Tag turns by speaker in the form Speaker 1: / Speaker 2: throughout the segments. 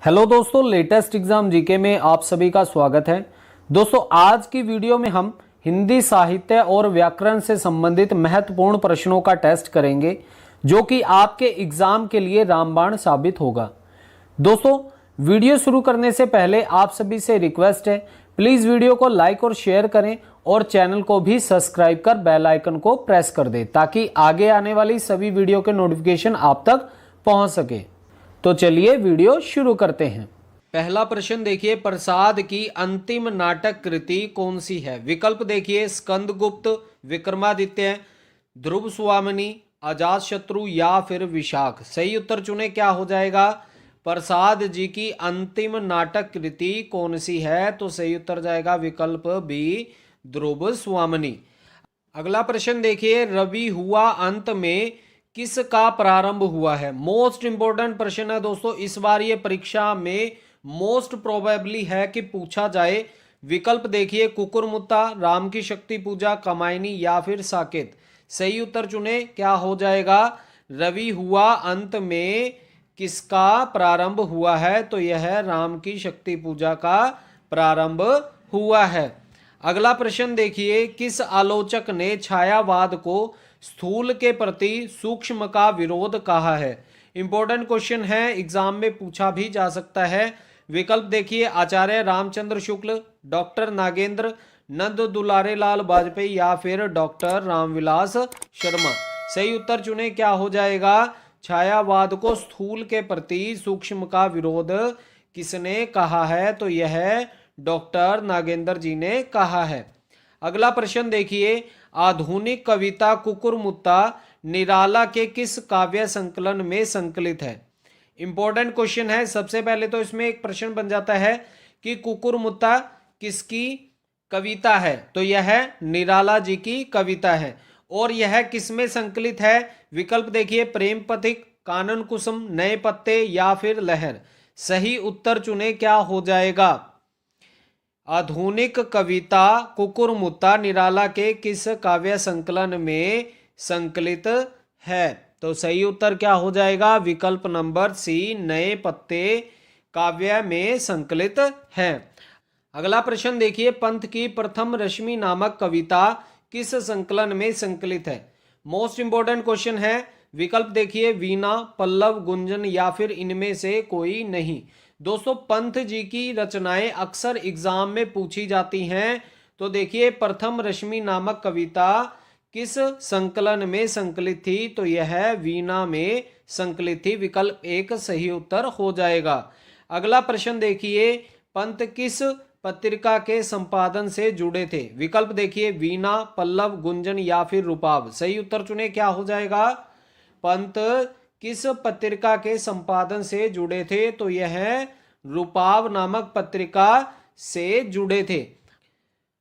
Speaker 1: Hello दोस्तों, latest exam GK में आप सभी का स्वागत है। दोस्तों, आज की वीडियो में हम हिंदी साहित्य और व्याकरण से संबंधित महत्वपूर्ण प्रश्नों का टेस्ट करेंगे, जो कि आपके एग्जाम के लिए रामबाण साबित होगा। दोस्तों, वीडियो शुरू करने से पहले आप सभी से रिक्वेस्ट है, प्लीज वीडियो को लाइक और शेयर करें और चैनल को भी सब्सक्राइब कर बेल आइकन को प्रेस कर दें, ताकि आगे आने वाली सभी वीडियो के नोटिफिकेशन आप तक पहुंच सके। तो चलिए वीडियो शुरू करते हैं। पहला प्रश्न देखिए, प्रसाद की अंतिम नाटक कृति कौन सी है? विकल्प देखिए, स्कंदगुप्त, विक्रमादित्य, ध्रुव स्वामिनी, अजातशत्रु या फिर विशाख। सही उत्तर चुने, क्या हो जाएगा? प्रसाद जी की अंतिम नाटक कृति कौन सी है? तो सही उत्तर जाएगा विकल्प बी, ध्रुव स्वामिनी। अगला प्रश्न देखिए, रवि हुआ अंत में किसका प्रारंभ हुआ है? मोस्ट इंपोर्टेंट प्रश्न है दोस्तों, इस बार ये परीक्षा में मोस्ट प्रोबेबली है कि पूछा जाए। विकल्प देखिए, कुकुरमुत्ता, राम की शक्ति पूजा, कमायनी या फिर साकेत। सही उत्तर चुने, क्या हो जाएगा? रवि हुआ अंत में किसका प्रारंभ हुआ है? तो यह राम की शक्ति पूजा का प्रारंभ हुआ है। अगला प्रश्न देखिए, किस आलोचक ने छायावाद को स्थूल के प्रति सूक्ष्म का विरोध कहा है? इंपॉर्टेंट क्वेश्चन है, एग्जाम में पूछा भी जा सकता है। विकल्प देखिए, आचार्य रामचंद्र शुक्ल, डॉक्टर नागेंद्र, नंद दुलारे लाल वाजपेयी या फिर डॉक्टर रामविलास शर्मा। सही उत्तर चुने, क्या हो जाएगा? छायावाद को स्थूल के प्रति सूक्ष्म का विरोध किसने कहा है? तो यह डॉक्टर नागेंद्र जी ने कहा है। अगला प्रश्न देखिए, आधुनिक कविता कुकुरमुत्ता निराला के किस काव्य संकलन में संकलित है? इंपॉर्टेंट क्वेश्चन है। सबसे पहले तो इसमें एक प्रश्न बन जाता है कि कुकुरमुत्ता किसकी कविता है? तो यह निराला जी की कविता है। और यह किसमें संकलित है? विकल्प देखिए, प्रेम पथिक, कानन कुसुम, नए पत्ते या फिर लहर। सही उत्तर चुने, क्या हो जाएगा? आधुनिक कविता कुकुरमुत्ता निराला के किस काव्य संकलन में संकलित है? तो सही उत्तर क्या हो जाएगा? विकल्प नंबर सी, नए पत्ते काव्य में संकलित है। अगला प्रश्न देखिए, पंत की प्रथम रश्मि नामक कविता किस संकलन में संकलित है? मोस्ट इंपोर्टेंट क्वेश्चन है। विकल्प देखिए, वीणा, पल्लव, गुंजन या फिर इनमें से कोई नहीं। दोस्तों, पंत जी की रचनाएं अक्सर एग्जाम में पूछी जाती हैं। तो देखिए, प्रथम रश्मि नामक कविता किस संकलन में संकलित थी? तो यह वीणा में संकलित थी। विकल्प एक सही उत्तर हो जाएगा। अगला प्रश्न देखिए, पंत किस पत्रिका के संपादन से जुड़े थे? विकल्प देखिए, वीणा, पल्लव, गुंजन या फिर रूपाव। सही उत्तर चुने, क्या हो जाएगा? पंत किस पत्रिका के संपादन से जुड़े थे? तो यह रूपाव नामक पत्रिका से जुड़े थे।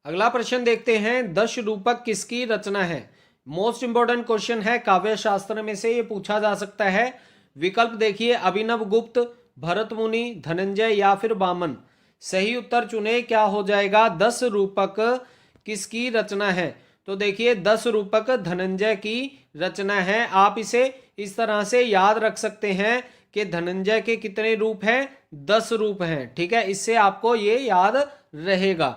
Speaker 1: अगला प्रश्न देखते हैं, दश रूपक किसकी रचना है? मोस्ट इंपोर्टेंट क्वेश्चन है, काव्य शास्त्र में से ये पूछा जा सकता है। विकल्प देखिए, अभिनव गुप्त, भरत मुनि, धनंजय या फिर वामन। सही उत्तर चुने, क्या हो जाएगा? 10 रूपक किसकी रचना है? तो देखिए, 10 रूपक धनंजय की रचना है। आप इसे इस तरह से याद रख सकते हैं कि धनंजय के कितने रूप हैं? 10 रूप हैं। ठीक है, इससे आपको ये याद रहेगा।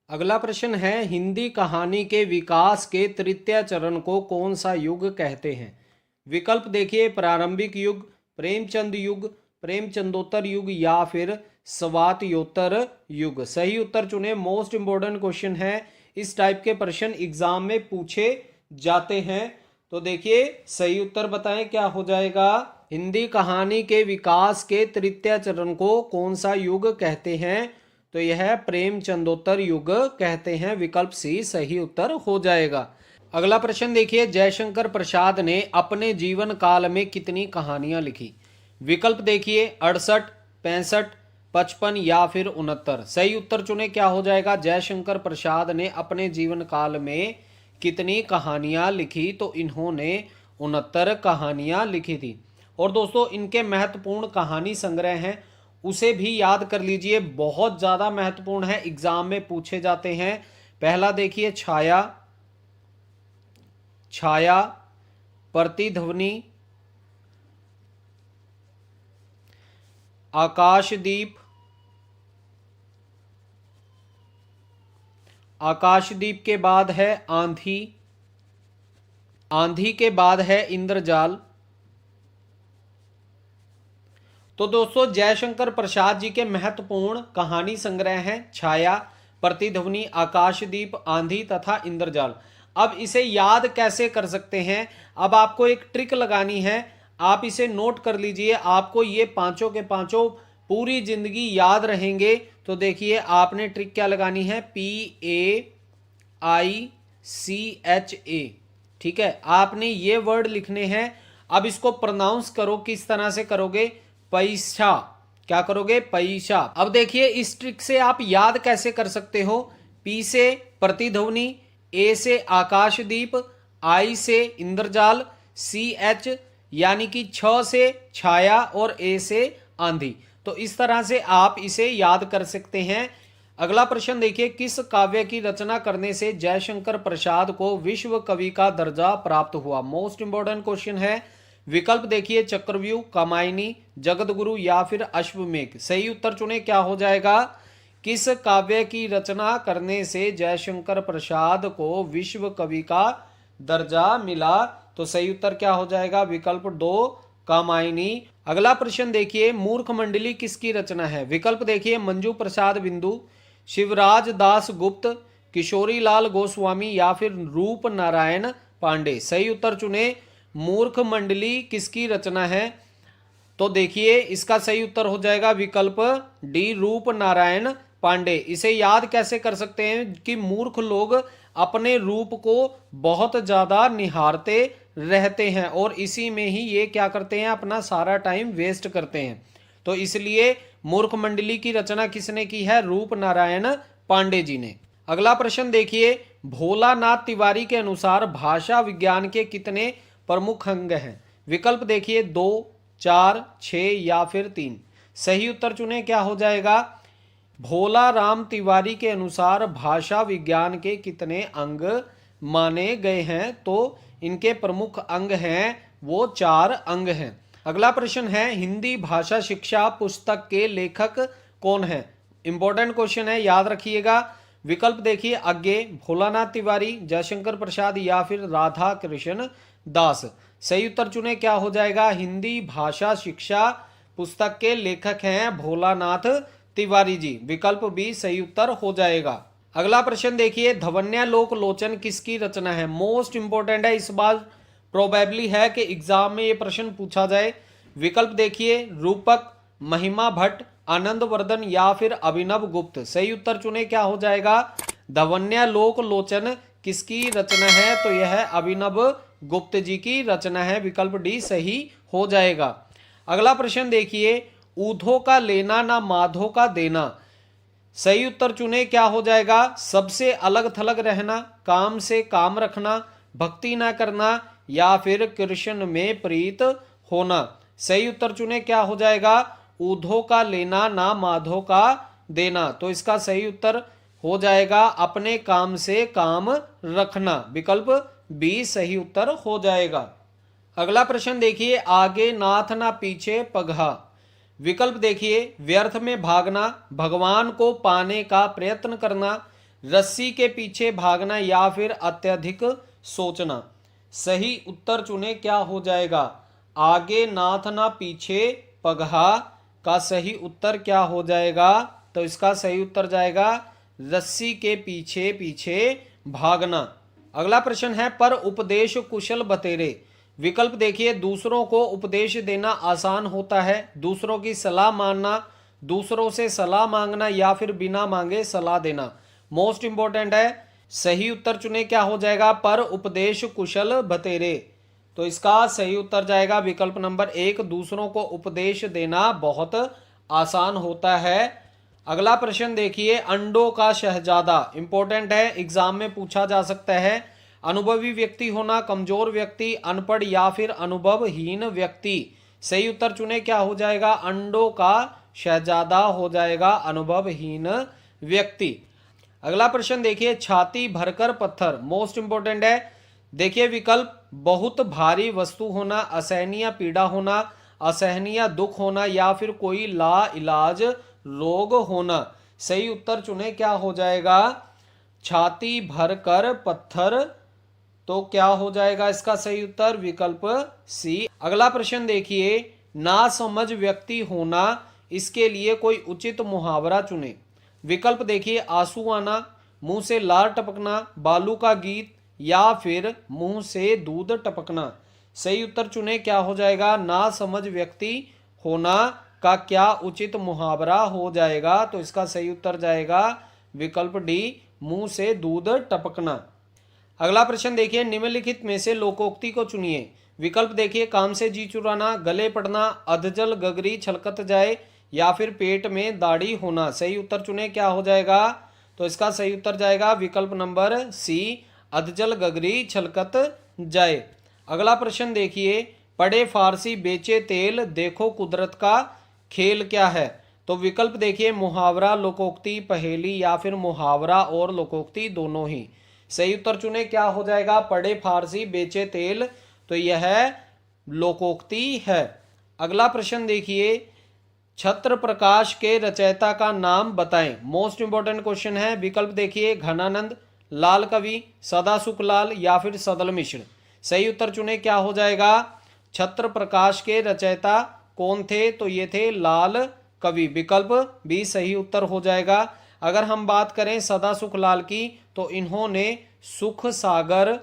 Speaker 1: अगला प्रश्न है, हिंदी कहानी के विकास के तृतीय चरण को कौन सा युग कहते हैं? विकल्प देखिए, प्रारंभिक युग, प्रेमचंद युग, प्रेमचंदोत्तर युग या फिर स्वातयोत्तर युग। सही उत्तर चुने। मोस्ट इंपोर्टेंट क्वेश्चन है, इस टाइप के प्रश्न एग्जाम में पूछे जाते हैं। तो देखिए, सही उत्तर बताएं, क्या हो जाएगा? हिंदी कहानी के विकास के तृतीय चरण को कौन सा युग कहते हैं? तो यह प्रेमचंदोत्तर युग कहते हैं। विकल्प सी सही उत्तर हो जाएगा। अगला प्रश्न देखिए, जयशंकर प्रसाद ने अपने जीवन काल में कितनी कहानियां लिखी? विकल्प देखिए, 68, 65, 55 या फिर 69। सही उत्तर चुने, क्या हो जाएगा? जयशंकर प्रसाद ने अपने जीवन काल में कितनी कहानियां लिखी? तो इन्होंने 69 कहानियां लिखी थी। और दोस्तों, इनके महत्वपूर्ण कहानी संग्रह हैं, उसे भी याद कर लीजिए, बहुत ज्यादा महत्वपूर्ण है, एग्जाम में पूछे जाते हैं। पहला देखिए, छाया, छाया, प्रतिध्वनि, आकाशदीप, आकाशदीप के बाद है आंधी, आंधी के बाद है इंद्रजाल। तो दोस्तों जयशंकर प्रसाद जी के महत्वपूर्ण कहानी संग्रह हैं छाया, प्रतिध्वनि, आकाशदीप, आंधी तथा इंद्रजाल। अब इसे याद कैसे कर सकते हैं? अब आपको एक ट्रिक लगानी है, आप इसे नोट कर लीजिए। आपको ये पांचों के पांचों पूरी जिंदगी याद रहेंगे। तो देखिए आपने ट्रिक क्या लगानी है, PAICHA, ठीक है। आपने ये वर्ड लिखने हैं। अब इसको प्रोनाउंस करो, किस तरह से करोगे, पैसा। क्या करोगे, पैसा। अब देखिए इस ट्रिक से आप याद कैसे कर सकते हो। P से प्रतिध्वनि, A से आकाशदीप, I से इंद्रजाल, CH यानी कि छ से छाया और A से आंधी। तो इस तरह से आप इसे याद कर सकते हैं। अगला प्रश्न देखिए, किस काव्य की रचना करने से जयशंकर प्रसाद को विश्व कवि का दर्जा प्राप्त हुआ? मोस्ट इंपोर्टेंट क्वेश्चन है। विकल्प देखिए, चक्रव्यूह, कामायनी, जगतगुरु या फिर अश्वमेघ। सही उत्तर चुने, क्या हो जाएगा? किस काव्य की रचना करने से जयशंकर प्रसाद को विश्व कवि का दर्जा मिला? तो सही उत्तर क्या हो जाएगा? विकल्प 2, कामायनी। अगला प्रश्न देखिए, मूर्ख मंडली किसकी रचना है? विकल्प देखिए, मंजू प्रसाद बिंदु, शिवराज दास गुप्त, किशोरी लाल गोस्वामी या फिर रूप नारायण पांडे। सही उत्तर चुने, मूर्ख मंडली किसकी रचना है? तो देखिए इसका सही उत्तर हो जाएगा विकल्प डी, रूप नारायण पांडे। इसे याद कैसे कर सकते हैं कि मूर्ख लोग अपने रूप को बहुत ज्यादा निहारते रहते हैं और इसी में ही ये क्या करते हैं, अपना सारा टाइम वेस्ट करते हैं। तो इसलिए मूर्ख मंडली की रचना किसने की है? रूप नारायण पांडे जी ने। अगला प्रश्न देखिए, भोलानाथ तिवारी के अनुसार भाषा विज्ञान के कितने प्रमुख अंग हैं? विकल्प देखिए 2, 4, 6 या फिर 3। सही उत्तर चुने, क्या हो जाएगा? भोला राम तिवारी के अनुसार भाषा विज्ञान के कितने अंग माने गए हैं? तो इनके प्रमुख अंग हैं वो 4 अंग हैं। अगला प्रश्न है, हिंदी भाषा शिक्षा पुस्तक के लेखक कौन है? इंपॉर्टेंट क्वेश्चन है, याद रखिएगा। विकल्प देखिए, आगे भोलानाथ तिवारी, जयशंकर प्रसाद या फिर राधा कृष्ण दास। सही उत्तर चुने, क्या हो जाएगा? हिंदी भाषा शिक्षा पुस्तक के लेखक हैं भोलानाथ तिवारी जी। विकल्प बी सही उत्तर हो जाएगा। अगला प्रश्न देखिए, धवन्यालोक लोचन किसकी रचना है? मोस्ट इंपोर्टेंट है, इस बार प्रोबेबली है कि एग्जाम में ये प्रश्न पूछा जाए। विकल्प देखिए, रूपक, महिमा भट्ट, आनंद वर्धन या फिर अभिनव गुप्त। सही उत्तर चुने, क्या हो जाएगा? धवन्यालोक लोचन किसकी रचना है? तो यह है अभिनव गुप्त जी की रचना है। विकल्प डी सही हो जाएगा। अगला प्रश्न देखिए, ऊधो का लेना ना माधो का देना। सही उत्तर चुने, क्या हो जाएगा? सबसे अलग थलग रहना, काम से काम रखना, भक्ति ना करना या फिर कृष्ण में प्रीत होना। सही उत्तर चुने, क्या हो जाएगा? ऊधो का लेना ना माधो का देना। तो इसका सही उत्तर हो जाएगा अपने काम से काम रखना। विकल्प बी सही उत्तर हो जाएगा। अगला प्रश्न देखिए, आगे नाथ ना पीछे पगहा। विकल्प देखिए, व्यर्थ में भागना, भगवान को पाने का प्रयत्न करना, रस्सी के पीछे भागना या फिर अत्यधिक सोचना। सही उत्तर चुने, क्या हो जाएगा? आगे नाथ ना पीछे पगहा का सही उत्तर क्या हो जाएगा? तो इसका सही उत्तर जाएगा रस्सी के पीछे पीछे भागना। अगला प्रश्न है, पर उपदेश कुशल बतेरे। विकल्प देखिए, दूसरों को उपदेश देना आसान होता है, दूसरों की सलाह मानना, दूसरों से सलाह मांगना या फिर बिना मांगे सलाह देना। मोस्ट इंपोर्टेंट है, सही उत्तर चुने, क्या हो जाएगा? पर उपदेश कुशल बतेरे। तो इसका सही उत्तर जाएगा विकल्प नंबर 1, दूसरों को उपदेश देना बहुत आसान होता है। अगला प्रश्न देखिए, अंडों का शहजादा। इंपॉर्टेंट है, एग्जाम में पूछा जा सकता है। अनुभवी व्यक्ति होना, कमजोर व्यक्ति, अनपढ़ या फिर अनुभवहीन व्यक्ति। सही उत्तर चुने, क्या हो जाएगा? अंडों का शहजादा हो जाएगा अनुभवहीन व्यक्ति। अगला प्रश्न देखिए, छाती भरकर पत्थर। मोस्ट इंपोर्टेंट है, देखिए विकल्प बहुत भारी वस्तु होना, असहनीय पीड़ा होना, असहनीय दुख होना या फिर कोई ला इलाज रोग होना। सही उत्तर चुने, क्या हो जाएगा? छाती भर कर पत्थर। तो क्या हो जाएगा इसका सही उत्तर? विकल्प सी। अगला प्रश्न देखिए, नासमझ व्यक्ति होना, इसके लिए कोई उचित मुहावरा चुने। विकल्प देखिए, आंसू आना, मुंह से लार टपकना, बालू का गीत, या फिर मुंह से दूध टपकना। सही उत्तर चुने, क्या हो जाएगा? नासमझ व्यक्ति होना का क्या उचित मुहावरा हो जाएगा? तो इसका सही उत्तर जाएगा विकल्प डी, मुंह से दूध टपकना। अगला प्रश्न देखिए, निम्नलिखित में से लोकोक्ति को चुनिए। विकल्प देखिए, काम से जी चुराना, गले पड़ना, अधजल गगरी छलकत जाए, या फिर पेट में दाढ़ी होना। सही उत्तर चुने, क्या हो जाएगा? तो इसका सही उत्तर जाएगा विकल्प नंबर सी, अधजल गगरी छलकत जाए। अगला प्रश्न देखिए, पढ़े फारसी बेचे तेल, देखो कुदरत का खेल क्या है? तो विकल्प देखिए, मुहावरा, लोकोक्ति, पहेली, या फिर मुहावरा और लोकोक्ति दोनों ही। सही उत्तर चुने, क्या हो जाएगा? पढ़े फारसी बेचे तेल, तो यह लोकोक्ति है। अगला प्रश्न देखिए, छत्र प्रकाश के रचयिता का नाम बताएं। मोस्ट इंपॉर्टेंट क्वेश्चन है। विकल्प देखिए, घनानंद, लाल कवि, सदासुख लाल, या फिर सदल मिश्र। सही उत्तर चुने, क्या हो जाएगा? छत्र प्रकाश के रचयिता कौन थे? तो ये थे लाल कवि। विकल्प बी सही उत्तर हो जाएगा। अगर हम बात करें सदासुख लाल की, तो इन्होंने सुख सागर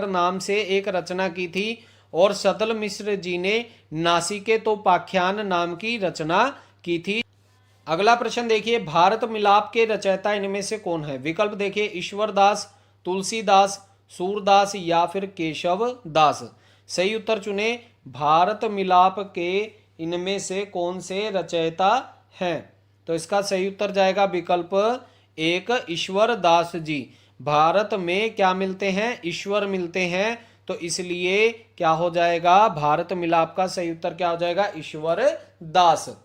Speaker 1: नाम से एक रचना की थी, और सदल मिश्र जी ने नासिकेतोपाख्यान नाम की रचना की थी। अगला प्रश्न देखिए, भारत मिलाप के रचयिता इनमें से कौन है? विकल्प देखिए, ईश्वर दास, तुलसीदास, सूरदास, या फिर केशव दास। सही उत्तर चुने, भारत मिलाप के इनमें से कौन से रचयिता हैं? तो इसका सही उत्तर जाएगा विकल्प एक, ईश्वर दास जी। भारत में क्या मिलते हैं? ईश्वर मिलते हैं, तो इसलिए क्या हो जाएगा? भारत मिलाप का सही उत्तर क्या हो जाएगा? ईश्वर दास।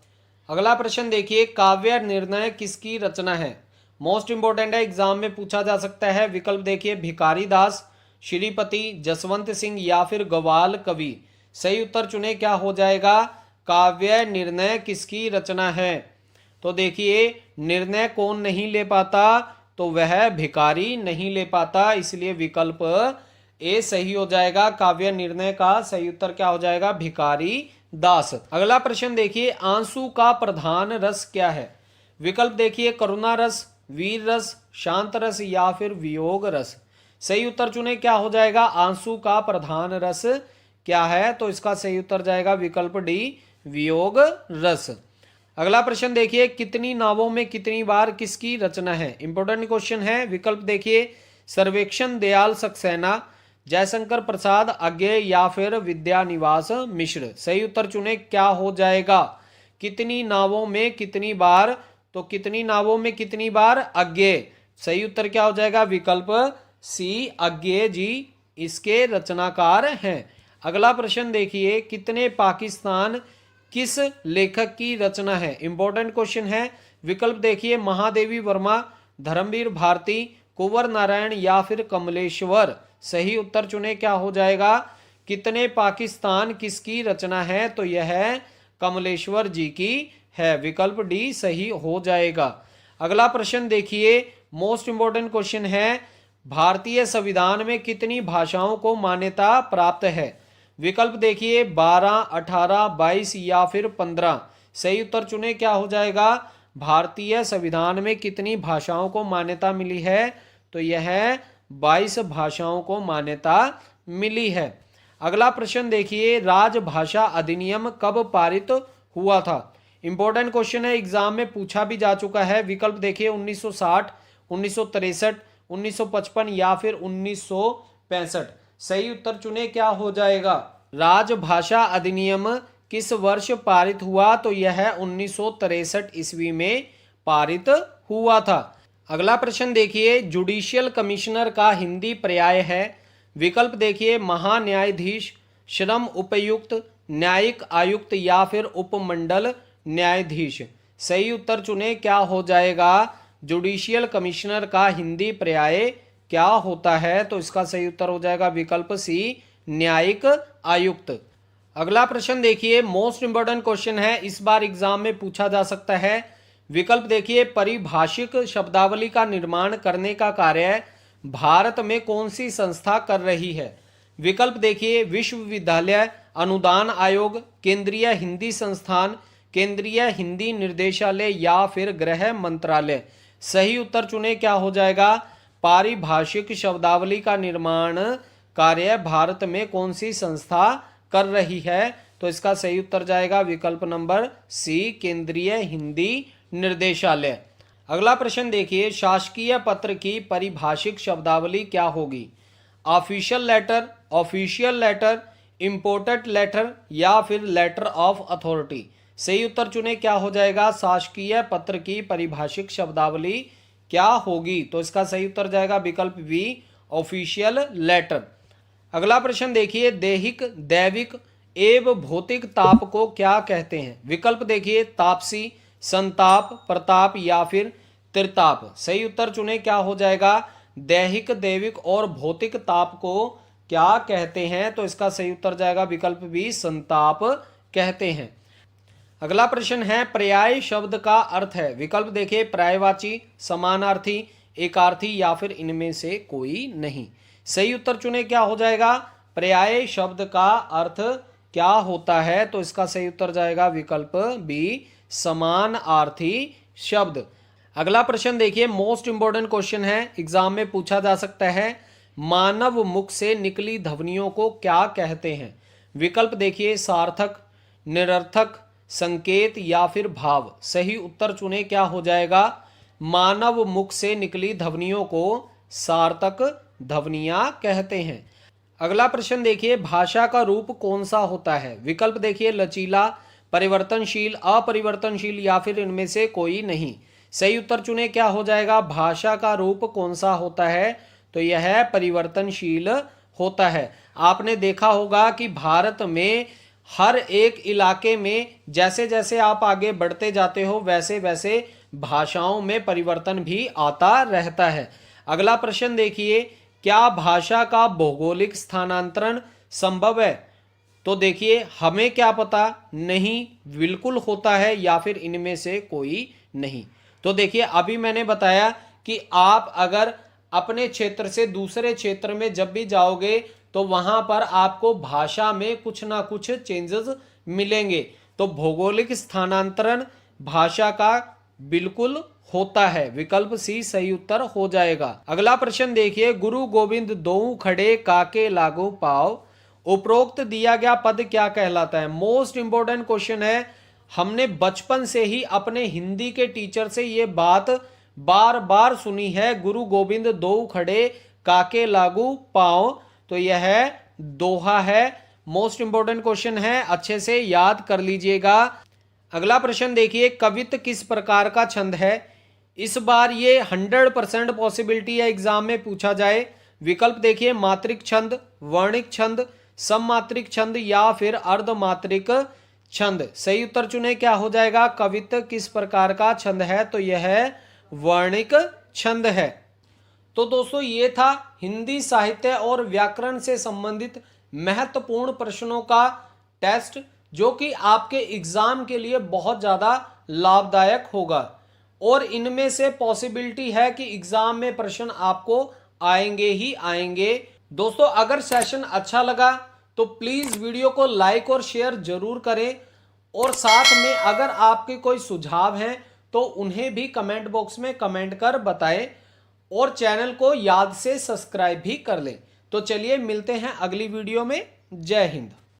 Speaker 1: अगला प्रश्न देखिए, काव्य निर्णय किसकी रचना है? मोस्ट इंपोर्टेंट है, एग्जाम में पूछा जा सकता है। विकल्प देखिए, भिखारी दास, श्रीपति, जसवंत सिंह, या फिर ग्वाल कवि। सही उत्तर चुने, क्या हो जाएगा? काव्य निर्णय किसकी रचना है? तो देखिए, निर्णय कौन नहीं ले पाता? तो वह भिखारी नहीं ले पाता, इसलिए विकल्प ए सही हो जाएगा। काव्य निर्णय का सही उत्तर क्या हो जाएगा? भिखारी दास। अगला प्रश्न देखिए, आंसू का प्रधान रस क्या है? विकल्प देखिए, करुणा रस, वीर रस, शांत रस, या फिर वियोग रस। सही उत्तर चुने, क्या हो जाएगा? आंसू का प्रधान रस क्या है? तो इसका सही उत्तर जाएगा विकल्प डी, वियोग रस। अगला प्रश्न देखिए, कितनी नावों में कितनी बार किसकी रचना है? इंपॉर्टेंट क्वेश्चन है। विकल्प देखिए, सर्वेक्षण दयाल सक्सेना, जयशंकर प्रसाद अज्ञे, या फिर विद्यानिवास मिश्र। सही उत्तर चुने, क्या हो जाएगा? कितनी नावों में कितनी बार? तो कितनी नावों में कितनी बार? अज्ञे। सही उत्तर क्या हो जाएगा? विकल्प सी, अज्ञे जी इसके रचनाकार हैं। अगला प्रश्न देखिए, कितने पाकिस्तान किस लेखक की रचना है? इंपॉर्टेंट क्वेश्चन है। विकल्प देखिए, महादेवी वर्मा, धर्मवीर भारती, कुंवर नारायण, या फिर कमलेश्वर। सही उत्तर चुने, क्या हो जाएगा? कितने पाकिस्तान किसकी रचना है? तो यह कमलेश्वर जी की है। विकल्प डी सही हो जाएगा। अगला प्रश्न देखिए, मोस्ट इंपॉर्टेंट क्वेश्चन है, भारतीय संविधान में कितनी भाषाओं को मान्यता प्राप्त है? विकल्प देखिए, 12, 18, 22, या फिर 15। सही उत्तर चुने, क्या हो जाएगा? भारतीय संविधान में कितनी भाषाओं को मान्यता मिली है? तो यह 22 भाषाओं को मान्यता मिली है। अगला प्रश्न देखिए, राजभाषा अधिनियम कब पारित हुआ था? इंपॉर्टेंट क्वेश्चन है, एग्जाम में पूछा भी जा चुका है। विकल्प देखिए, 1960, 1963, 1955, या फिर 1965। सही उत्तर चुने, क्या हो जाएगा? राजभाषा अधिनियम किस वर्ष पारित हुआ? तो यह 1963 ईस्वी में पारित हुआ था। अगला प्रश्न देखिए, जुडिशियल कमिश्नर का हिंदी पर्याय है। विकल्प देखिए, महान्यायाधीश, श्रम उपायुक्त, न्यायिक आयुक्त, या फिर उपमंडल न्यायाधीश। सही उत्तर चुने, क्या हो जाएगा? जुडिशियल कमिश्नर का हिंदी पर्याय क्या होता है? तो इसका सही उत्तर हो जाएगा विकल्प सी, न्यायिक आयुक्त। अगला प्रश्न देखिए, मोस्ट इंपॉर्टेंट क्वेश्चन है, इस बार एग्जाम में पूछा जा सकता है। विकल्प देखिए, परिभाषिक शब्दावली का निर्माण करने का कार्य भारत में कौन सी संस्था कर रही है। विकल्प देखिए, विश्वविद्यालय अनुदान आयोग, केंद्रीय हिंदी संस्थान, केंद्रीय हिंदी निर्देशालय या फिर गृह मंत्रालय। सही उत्तर चुने, क्या हो जाएगा, पारिभाषिक शब्दावली का निर्माण कार्य भारत में कौन सी संस्था कर रही है। तो इसका सही उत्तर जाएगा विकल्प नंबर सी, केंद्रीय हिंदी निर्देशालय। अगला प्रश्न देखिए, शासकीय पत्र की परिभाषिक शब्दावली क्या होगी। ऑफिशियल लेटर, इंपोर्टेड लेटर या फिर लेटर ऑफ अथॉरिटी। सही उत्तर चुने, क्या हो जाएगा, शासकीय पत्र की परिभाषिक शब्दावली क्या होगी। तो इसका सही उत्तर जाएगा विकल्प बी, ऑफिशियल लेटर। अगला प्रश्न देखिए, दैविक एवं भौतिक ताप को क्या कहते हैं। विकल्प देखिए, तापसी, संताप, प्रताप या फिर त्रिताप। सही उत्तर चुने, क्या हो जाएगा, दैविक और भौतिक ताप को क्या कहते हैं। तो इसका सही उत्तर जाएगा विकल्प बी, संताप कहते हैं। अगला प्रश्न है, पर्याय शब्द का अर्थ है। विकल्प देखिए, पर्यायवाची, समानार्थी, एकार्थी या फिर इनमें से कोई नहीं। सही उत्तर चुने, क्या हो जाएगा, पर्याय शब्द का अर्थ क्या होता है। तो इसका सही उत्तर जाएगा विकल्प बी, समानार्थी शब्द। अगला प्रश्न देखिए, मोस्ट इंपॉर्टेंट क्वेश्चन है, एग्जाम में पूछा जा सकता है। मानव मुख से निकली ध्वनियों को क्या कहते हैं। विकल्प देखिए, सार्थक, निरर्थक, संकेत या फिर भाव। सही उत्तर चुने, क्या हो जाएगा, मानव मुख से निकली ध्वनियों को सार्थक ध्वनियां कहते हैं। अगला प्रश्न देखिए, भाषा का रूप कौन सा होता है। विकल्प देखिए, लचीला, परिवर्तनशील, अपरिवर्तनशील या फिर इनमें से कोई नहीं। सही उत्तर चुने, क्या हो जाएगा, भाषा का रूप कौन सा होता है। तो यह परिवर्तनशील होता है। आपने देखा होगा कि भारत में हर एक इलाके में जैसे जैसे आप आगे बढ़ते जाते हो वैसे वैसे भाषाओं में परिवर्तन भी आता रहता है। अगला प्रश्न देखिए, क्या भाषा का भौगोलिक स्थानांतरण संभव है। तो देखिए, हमें क्या पता, नहीं, बिल्कुल होता है या फिर इनमें से कोई नहीं। तो देखिए, अभी मैंने बताया कि आप अगर अपने क्षेत्र से दूसरे क्षेत्र में जब भी जाओगे तो वहां पर आपको भाषा में कुछ ना कुछ चेंजेस मिलेंगे। तो भौगोलिक स्थानांतरण भाषा का बिल्कुल होता है। विकल्प सी सही उत्तर हो जाएगा। अगला प्रश्न देखिए, गुरु गोविंद दोऊ खड़े काके लागू पाओ, उपरोक्त दिया गया पद क्या कहलाता है। मोस्ट इंपॉर्टेंट क्वेश्चन है। हमने बचपन से ही अपने हिंदी के टीचर से ये बात बार बार सुनी है, गुरु गोविंद दोऊ खड़े काके लागू पाओ। तो यह दोहा है। मोस्ट इंपॉर्टेंट क्वेश्चन है, अच्छे से याद कर लीजिएगा। अगला प्रश्न देखिए, कवित्त किस प्रकार का छंद है। इस बार ये 100% पॉसिबिलिटी है एग्जाम में पूछा जाए। विकल्प देखिए, मात्रिक छंद, वर्णिक छंद, सममात्रिक छंद या फिर अर्धमात्रिक छंद। सही उत्तर चुने, क्या हो जाएगा, कवित्त किस प्रकार का छंद है। तो यह वर्णिक छंद है। तो दोस्तों, ये था हिंदी साहित्य और व्याकरण से संबंधित महत्वपूर्ण प्रश्नों का टेस्ट, जो कि आपके एग्जाम के लिए बहुत ज़्यादा लाभदायक होगा। और इनमें से पॉसिबिलिटी है कि एग्जाम में प्रश्न आपको आएंगे ही आएंगे। दोस्तों, अगर सेशन अच्छा लगा तो प्लीज़ वीडियो को लाइक और शेयर जरूर करें, और साथ में अगर आपके कोई सुझाव हैं तो उन्हें भी कमेंट बॉक्स में कमेंट कर बताएं, और चैनल को याद से सब्सक्राइब भी कर लें। तो चलिए मिलते हैं अगली वीडियो में। जय हिंद।